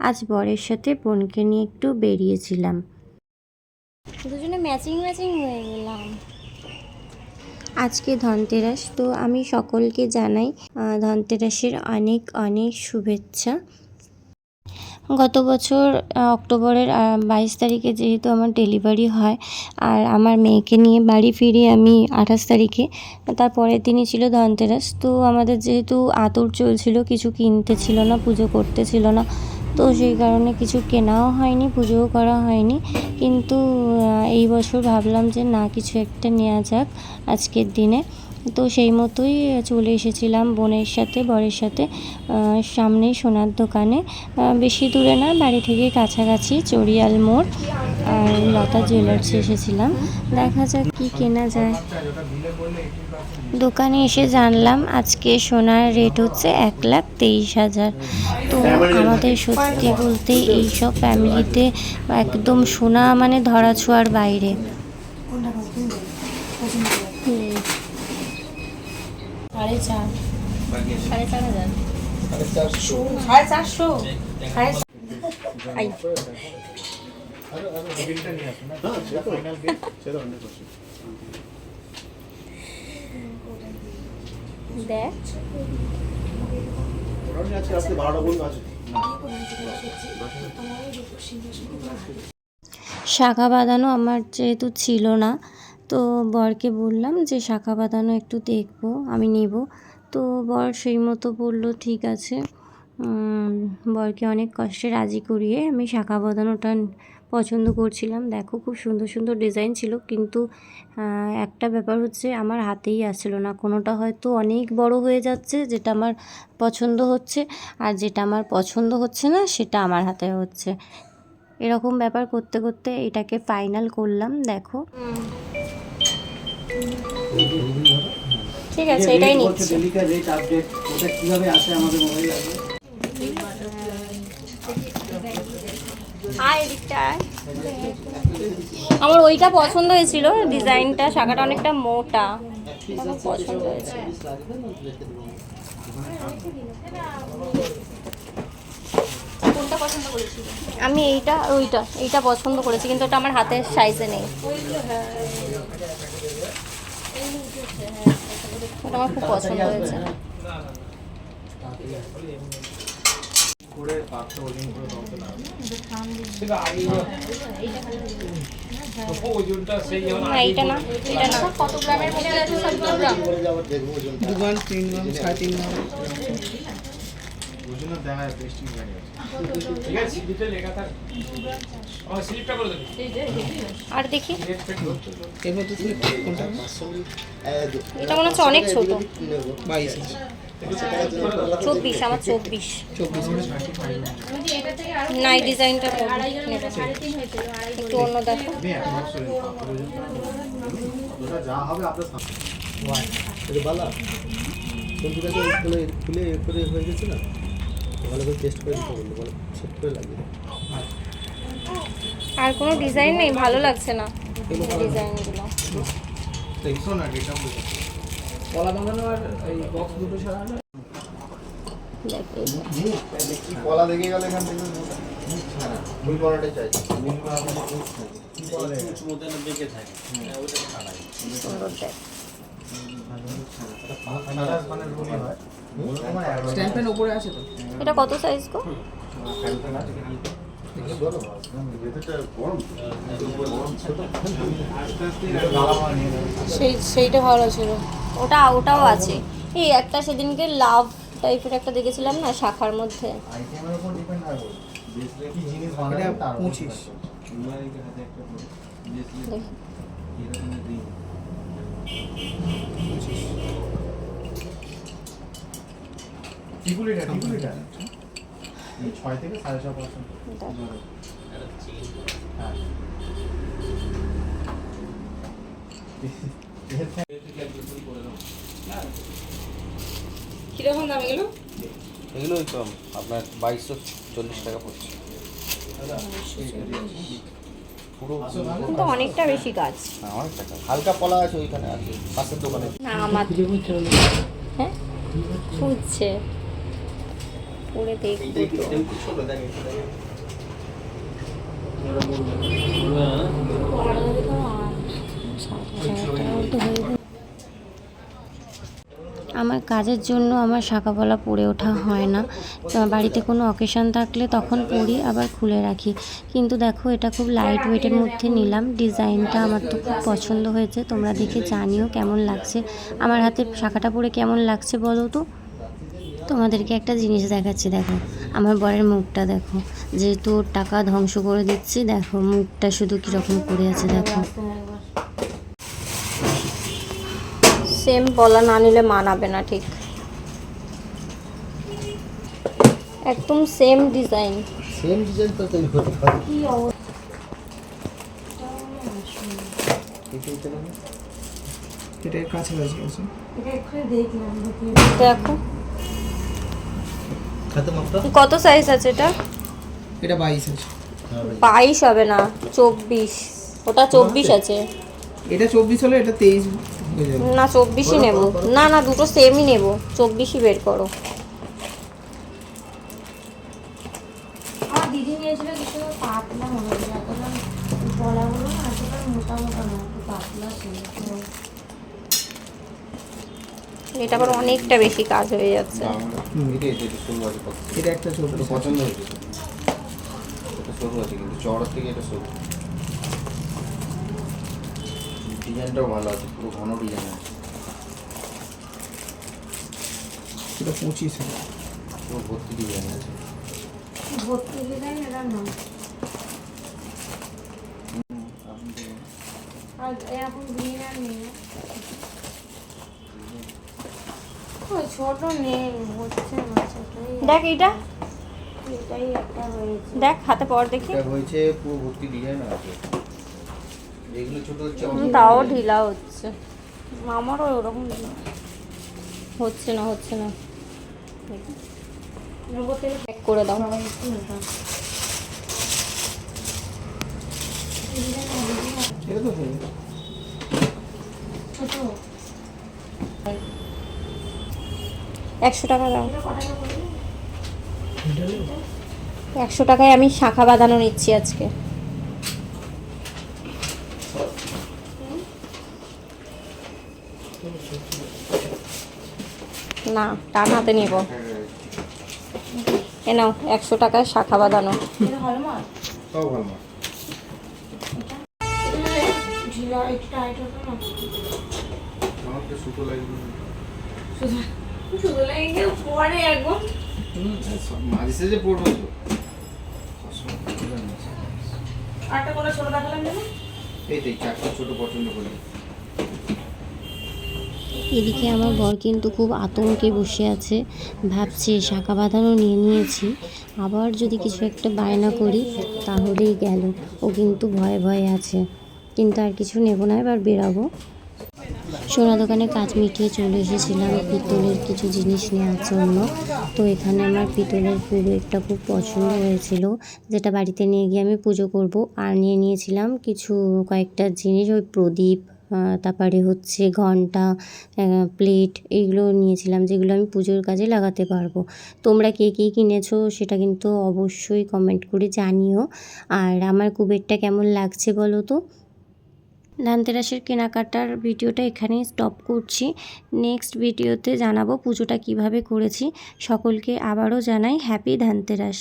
আজ বরের সাথে বোনকে নিয়ে একটু বেরিয়েছিলাম। দুজনে ম্যাচিং ম্যাচিং হয়ে গেলাম। আজকে ধনতেরাস, তো আমি সকলকে জানাই ধনতেরাসের অনেক অনেক শুভেচ্ছা। গত বছর অক্টোবরের 22 তারিখে যেহেতু আমার ডেলিভারি হয়, আর আমার মেয়েকে নিয়ে বাড়ি ফিরি আমি 28 তারিখে, তার পরের দিনই ছিল ধনতেরাস। তো আমাদের যেহেতু আতুর চলছিল, কিছু কিনতে ছিল না, পুজো করতে ছিল না, তো সেই কারণে কিছু কেনাও হয়নি, পুজোও করা হয়নি। কিন্তু এই বছর ভাবলাম যে না, কিছু একটা নেওয়া যাক আজকের দিনে। তো সেই মতোই চলে এসেছিলাম বোনের সাথে বরের সাথে সামনেই সোনার দোকানে, বেশি দূরে না, বাড়ি থেকে কাছাকাছি চড়িয়াল মোড় আর লতা জুয়েলার্সে এসেছিলাম। দেখা যাক কি কেনা যায়। দোকানে এসে জানলাম আজকে সোনার রেট হচ্ছে 1,23,000। তো আমাদের সত্যি বলতে এইসব ফ্যামিলিতে একদম সোনা মানে ধরা ছোঁয়ার বাইরে। দেখ শাখা বাঁধানো আমার যেহেতু ছিল না, তো বরকে বললাম যে শাখা বাঁধানো একটু দেখবো, আমি নেব। তো বর সেই মতো বলল ঠিক আছে। বরকে অনেক কষ্টে রাজি করিয়ে আমি শাখা বাঁধানোটা পছন্দ করছিলাম। দেখো খুব সুন্দর সুন্দর ডিজাইন ছিল, কিন্তু একটা ব্যাপার হচ্ছে আমার হাতেই আসছিল না। কোনোটা হয়তো অনেক বড় হয়ে যাচ্ছে যেটা আমার পছন্দ হচ্ছে, আর যেটা আমার পছন্দ হচ্ছে না সেটা আমার হাতে হচ্ছে। এরকম ব্যাপার করতে করতে এটাকে ফাইনাল করলাম। দেখো ঠিক আছে, এটাই নিচ্ছি। আমার ওইটা পছন্দ হয়েছিল, ডিজাইনটা, শাখাটা অনেকটা মোটা, আমার পছন্দ হয়েছে। কোনটা পছন্দ করেছিল? আমি এইটা আর এইটা পছন্দ করেছি, কিন্তু ওটা আমার হাতের সাইজে নেই। ওটা আমার খুব পছন্দ হয়েছে। এইটা না, এটা না। কত গ্রামের মধ্যে আছে? 70 গ্রাম। 2 গ্রাম, 3 গ্রাম, 3.5 গ্রাম। আর দেখি, এর মধ্যে কোনটা? এটা মনে হচ্ছে অনেক ছোট। 22 ইঞ্চি। 24, আমার 24। 24 না, এই ডিজাইনটা একটু অন্য দেখো। যা হবে আপনার বালা কম্পিউটারটা খুলে করে হয়ে গেছে না, ভালো করে টেস্ট করে দিতে বললো, বলো সেট করে লাগিয়ে। আর কোনো ডিজাইন নেই, ভালো লাগছে না ডিজাইনগুলো। দেখছো না এটা কলা বাঁধানো আর এই বক্স দুটো সারানো। কি কলা দেখে গেল এখান থেকে মুই কলাটাই চাই, মুই কলা কি কলা কিছু মধ্যে না দেখে থাকে ওইটা ছাড়াই সুন্দর দেখ। মানে রুলি হয় স্ট্যাম্পের উপরে আছে তো। এটা কত সাইজ গো? সেইটা ভালো ছিল। ওটাও আছে। এই একটা সেদিনকে লাভ টাইপের একটা দেখেছিলাম না শাখার মধ্যে। আইটেমের উপর ডিপেন্ড হয়, কি জিনিস এটা বানাবে তার 25। টিকুলিটা এই 6 থেকে 6.5%। হ্যাঁ কিরকম দাম এগুলো? এগুলো ওই কম, আপনার 2240 টাকা পড়ছে। পুরো কিন্তু অনেকটা বেশি গাছ। অনেক টাকা, হালকা পলা আছে ওইখানে আছে পাশের দোকানে। না আমার হ্যাঁ খুঁজছে। পরে দেখবো এইটাই কি তো। এরকম কি ছোট দেখ একটু দেখ। আমার কাজের জন্য আমার শাঁখাপলা পরে ওঠা হয় না। তো বাড়িতে কোনো অকেশন থাকলে তখন পরি, আবার খুলে রাখি। কিন্তু দেখো এটা খুব লাইট ওয়েটের মধ্যে নিলাম, ডিজাইনটা আমার তো খুব পছন্দ হয়েছে। তোমরা দেখে জানিও কেমন লাগছে, আমার হাতে শাঁখাটা পরে কেমন লাগছে বলো তো। তোমাদেরকে একটা জিনিস দেখাচ্ছি, দেখো আমার বরের মুখটা দেখো, যেহেতু ওর টাকা ধ্বংস করে দিচ্ছি, দেখো মুখটা শুধু কীরকম করে আছে দেখো। সেম পলা না নিলে মানাবে না ঠিক, একদম সেম ডিজাইন। সেম ডিজাইন তো তৈরি করতে পারি। কি অবস্থা, এটা কাছাকাছি আছে। দেখো খাতে মাপটা কত সাইজ আছে এটা? এটা 22 আছে। 22 হবে না, 24। ওটা 24 আছে। এটা 24 হলে এটা 23 হয়ে যাবে। না 24ই নেব। না না, দুটো সেমই নেব, 24ই বের করো। আমার দিদি নিয়েছিল কিছু পাতলা মনে হয়, এতটা গলাগুলো না এতটা মোটা মোটা না, একটু পাতলা ছিল। এটা আবার অনেকটা বেশি কাজ হয়ে যাচ্ছে। এটা সরু আছে কত? এটা একটা ছোট এটা পছন্দ হয়েছে তো। এটা সরু আছে কিন্তু চওড়ার থেকে এটা সরু। ডিজাইনটাও ভালো আছে, পুরো ঘন ডিজাইন আছে, এটা 25 আছে। পুরো ভর্তি ডিজাইন আছে। ভর্তি ডিজাইন এটা না, আর এরকম গ্রিন আর নেই, ওই ছোট নেই, হচ্ছে না ছোটই। দেখ এইটা, এটাই একটা হয়েছে। দেখ হাতে পর দেখি। এটা হয়েছে পুরো ভর্তি ডিজাইন আছে। যেগুলো ছোট হচ্ছে তাও ঢিলা হচ্ছে, আমারও ওরকম হচ্ছে না, হচ্ছে না। প্যাক করে দাও। এটা তো হয়ে ছোট 100 টাকা দাও। 100 টাকায় আমি শাখা বাঁধানো নিচ্ছি আজকে। না, টান হাতে নিব। এ নাও 100 টাকায় শাখা বাঁধানো। এটা ভালো মাল, সব ভালো মাল। ঢিলা একটু টাইট হতো না, আমার তো সুতো লাগবে। শুধু লাগে কেউ পরে একদম। মাঝে সাঝে পড়বে তো। আরেকটা করে ছোট দেখালাম যেন। এই তো এই চারটা ছোট পছন্দ করি। এদিকে আমার বর কিন্তু খুব আতঙ্কে বসে আছে, ভাবছে শাঁখা বাঁধানো নিয়ে নিয়েছি, আবার যদি কিছু একটা বায়না করি তাহলেই গেল। ও কিন্তু ভয়ে ভয়ে আছে, কিন্তু আর কিছু নেব না, এবার বেরাবো। সোনা দোকানে কাজ মিটিয়ে চলে এসেছিলাম পিতলের কিছু জিনিস নেওয়ার জন্য। তো এখানে আমার পিতলের পুরো একটা খুব পছন্দ হয়েছিল, যেটা বাড়িতে নিয়ে গিয়ে আমি পুজো করব। আর নিয়ে নিয়েছিলাম কিছু কয়েকটা জিনিস, ওই প্রদীপ, তারপরে হচ্ছে ঘন্টা, প্লেট, এইগুলো নিয়েছিলাম, যেগুলো আমি পুজোর কাজে লাগাতে পারবো। তোমরা কে কী কিনেছো সেটা কিন্তু অবশ্যই কমেন্ট করে জানিও। আর আমার কুবেরটা কেমন লাগছে বলো তো। ধনতেরাসের কেনাকাটার ভিডিওটা এখানেই স্টপ করছি। নেক্সট ভিডিওতে জানাবো পুজোটা কিভাবে করেছি। সকলকে আবারও জানাই হ্যাপি ধনতেরাস।